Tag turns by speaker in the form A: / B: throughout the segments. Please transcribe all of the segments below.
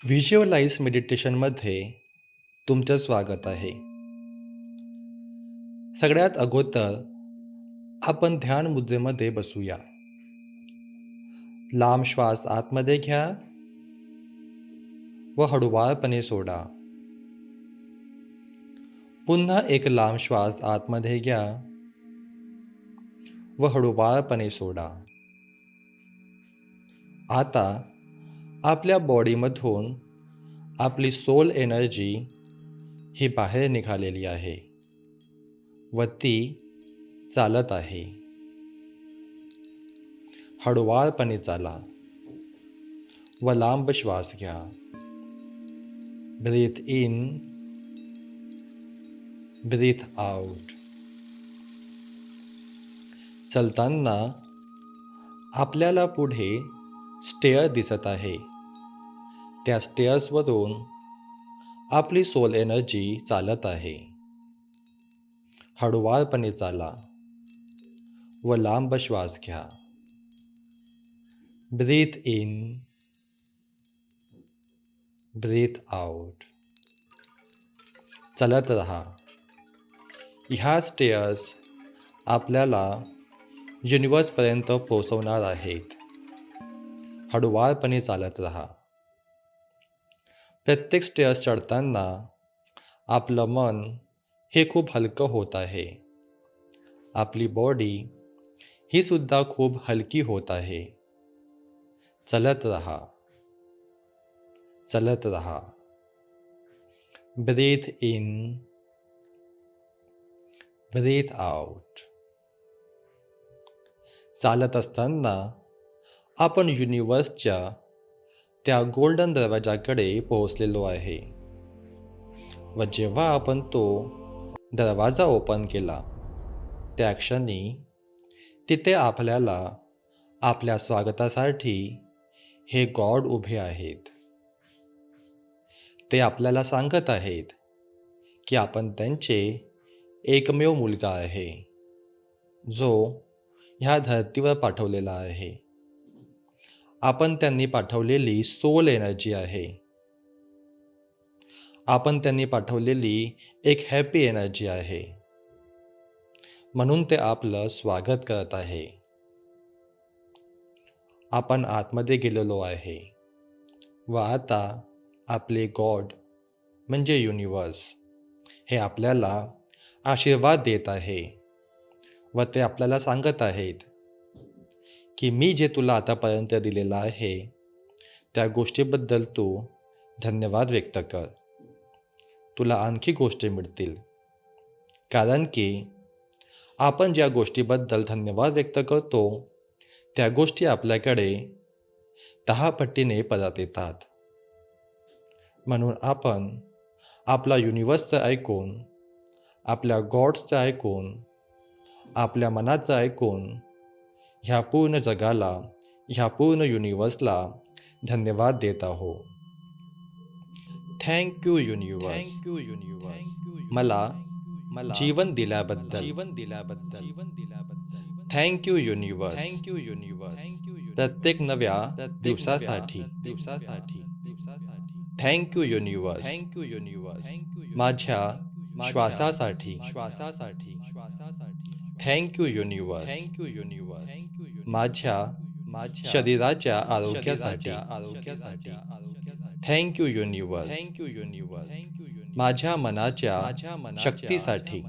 A: Visualise मेडिटेशनमध्ये तुमचं स्वागत आहे. सगळ्यात अगोदर आपण ध्यान मुद्रेमध्ये बसूया. लांब श्वास आतमध्ये घ्या व हळूवारपणे सोडा. पुन्हा एक लांब श्वास आतमध्ये घ्या व हळूवारपणे सोडा. आता आपल्या बॉडीमधून आपली सोल एनर्जी ही बाहेर निघालेली आहे व ती चालत आहे. हळूवारपणे चाला व लांब श्वास घ्या. Breathe in, breathe out. चलताना आपल्याला पुढे स्टेअर दिसत आहे. त्या स्टेअर्सवरून आपली सोल एनर्जी चालत आहे. हळूवारपणे चाला व लांब श्वास घ्या. Breathe in, breathe out. चालत रहा. ह्या स्टेअर्स आपल्याला युनिवर्सपर्यंत पोहोचवणार आहेत. हळूवारपणे चालत रहा. प्रत्येक स्टेअर्स चढताना आपलं मन हे खूप हलकं होत आहे. आपली बॉडी ही सुद्धा खूप हलकी होत आहे. चलत रहा, चलत रहा. Breathe in, breathe out. चालत असताना आपण युनिवर्सच्या त्या गोल्डन दरवाजाकडे पोहोचलेलो आहे व जेव्हा आपण तो दरवाजा ओपन केला त्या क्षणी तिथे आपल्याला आपल्या स्वागतासाठी हे गॉड उभे आहेत. ते आपल्याला सांगत आहेत की आपण त्यांचे एकमेव मुलगा आहे जो ह्या धर्तीवर पाठवलेला आहे. आपण त्यांनी पाठवलेली सोल एनर्जी आहे. आपण त्यांनी पाठवलेली एक हॅपी एनर्जी आहे. म्हणून ते आपलं स्वागत करत आहे. आपण आतमध्ये गेलेलो आहे व आता आपले गॉड म्हणजे युनिवर्स हे आपल्याला आशीर्वाद देत आहे व ते आपल्याला सांगत आहेत की मी जे तुला आतापर्यंत दिलेलं आहे त्या गोष्टीबद्दल तू धन्यवाद व्यक्त कर. तुला आणखी गोष्टी मिळतील. कारण की आपण ज्या गोष्टीबद्दल धन्यवाद व्यक्त करतो त्या गोष्टी आपल्याकडे 10 पटीने परत येतात. म्हणून आपण आपला युनिवर्सचं ऐकून, आपल्या गॉड्सचं ऐकून, आपल्या मनाचं ऐकून ह्या पूर्ण जगाला, ह्या पूर्ण युनिवर्सला धन्यवाद देत आहोत. Thank you universe. मला जीवन दिल्याबद्दल. Thank you universe. प्रत्येक नव्या दिवसासाठी. Thank you universe. माझ्या श्वासासाठी. Thank you universe. माझ्या शरीराच्या आरोग्यासाठी. Thank you universe. माझ्या मनाच्या शक्तीसाठी.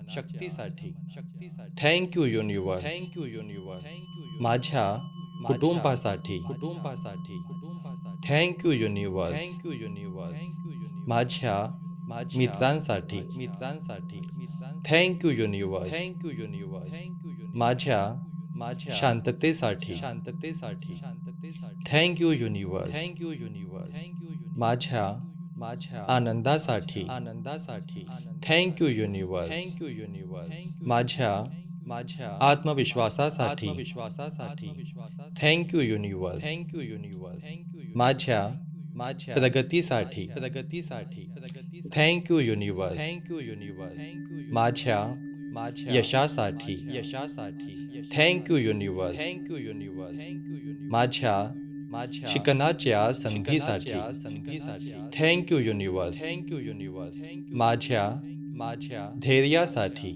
A: Thank you universe. माझ्या कुटुंबासाठी. Thank you universe. माझ्या मित्रांसाठी. Thank you universe. माझ्या शांततेसाठी. Thank you universe. माझ्या आनंदासाठी. Thank you universe. माझ्या आत्मविश्वासासाठी. Thank you universe. माझ्या प्रगतीसाठी. Thank you universe. माझ्या यशासाठी. Thank you universe. माझ्या शिकण्याच्या संधीसाठी. Thank you universe. माझ्या धैर्यासाठी.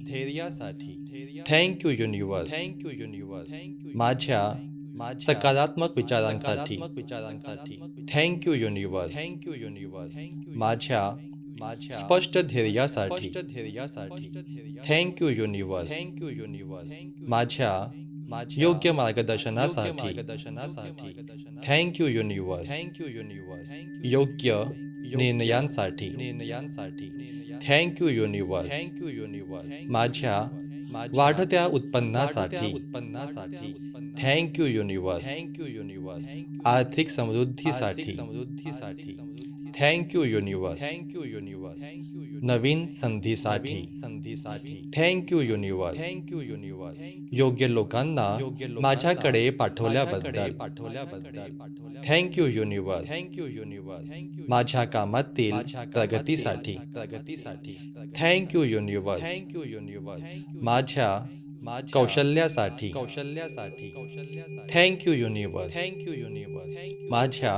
A: Thank you universe. माझ्या सकारात्मक विचारांसाठी. Thank you universe. माझ्या स्पष्ट ध्येयासाठी. Thank you universe. माझ्या योग्य मार्गदर्शनासाठी. Thank you universe. योग्य निर्णयांसाठी. Thank you universe. माझ्या वाढत्या उत्पन्नासाठी. Thank you universe. आर्थिक समृद्धीसाठी. Thank you universe. नवीन संधीसाठी. Thank you universe. योग्य लोकांना माझ्याकडे पाठवल्याबद्दल. Thank you universe. माझ्या कामातील प्रगतीसाठी. Thank you universe. माझ्या कौशल्यासाठी. Thank you universe. माझ्या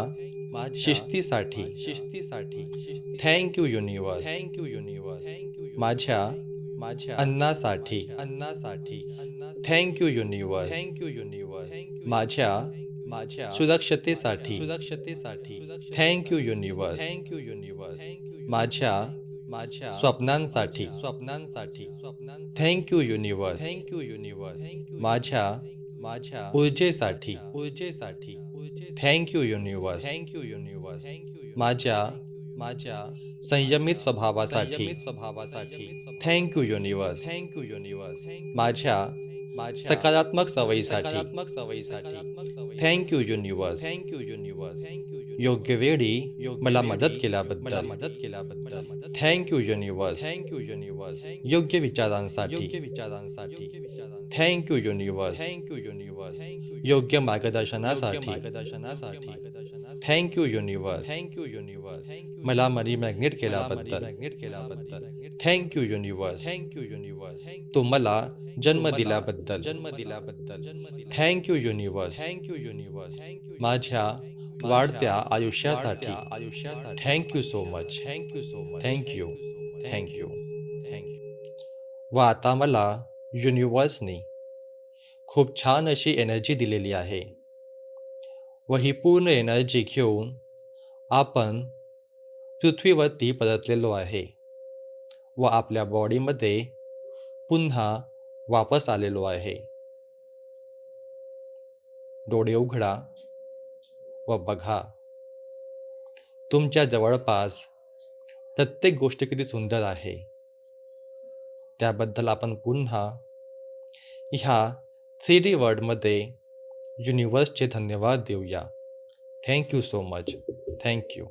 A: शिस्तीसाठी. Thank you universe. माझ्या अन्नासाठी. Thank you universe. माझ्या सुरक्षतेसाठी. Thank you universe. माझ्या स्वप्नांसाठी. Thank you universe. माझ्या ऊर्जेसाठी. Thank you universe. माझ्या संयमित स्वभावासाठी. Thank you universe. माझ्या सकारात्मक सवयीसाठी. Thank you universe. योग्य वेळी मला मदत केल्याबद्दल. Thank you universe. योग्य विचारांसाठी. Thank you universe. योग्य मार्गदर्शनासाठी. Thank you universe. मला मनी मॅग्नेट केल्याबद्दल. Thank you universe. तू मला जन्म दिल्याबद्दल. Thank you universe. माझ्या वाढत्या आयुष्यासाठी. Thank you so much. Thank you. व आता मला युनिवर्सने खूप छान अशी एनर्जी दिलेली आहे व ही पूर्ण एनर्जी घेऊन आपण पृथ्वीवरती परतलेलो आहे व आपल्या बॉडीमध्ये पुन्हा वापस आलेलो आहे. डोळे उघडा व बघा तुमच्या जवळपास प्रत्येक गोष्ट किती सुंदर आहे. त्याबद्दल आपण पुन्हा ह्या 3D वर्ल्डमध्ये युनिवर्सचे धन्यवाद देऊया. Thank you so much. Thank you.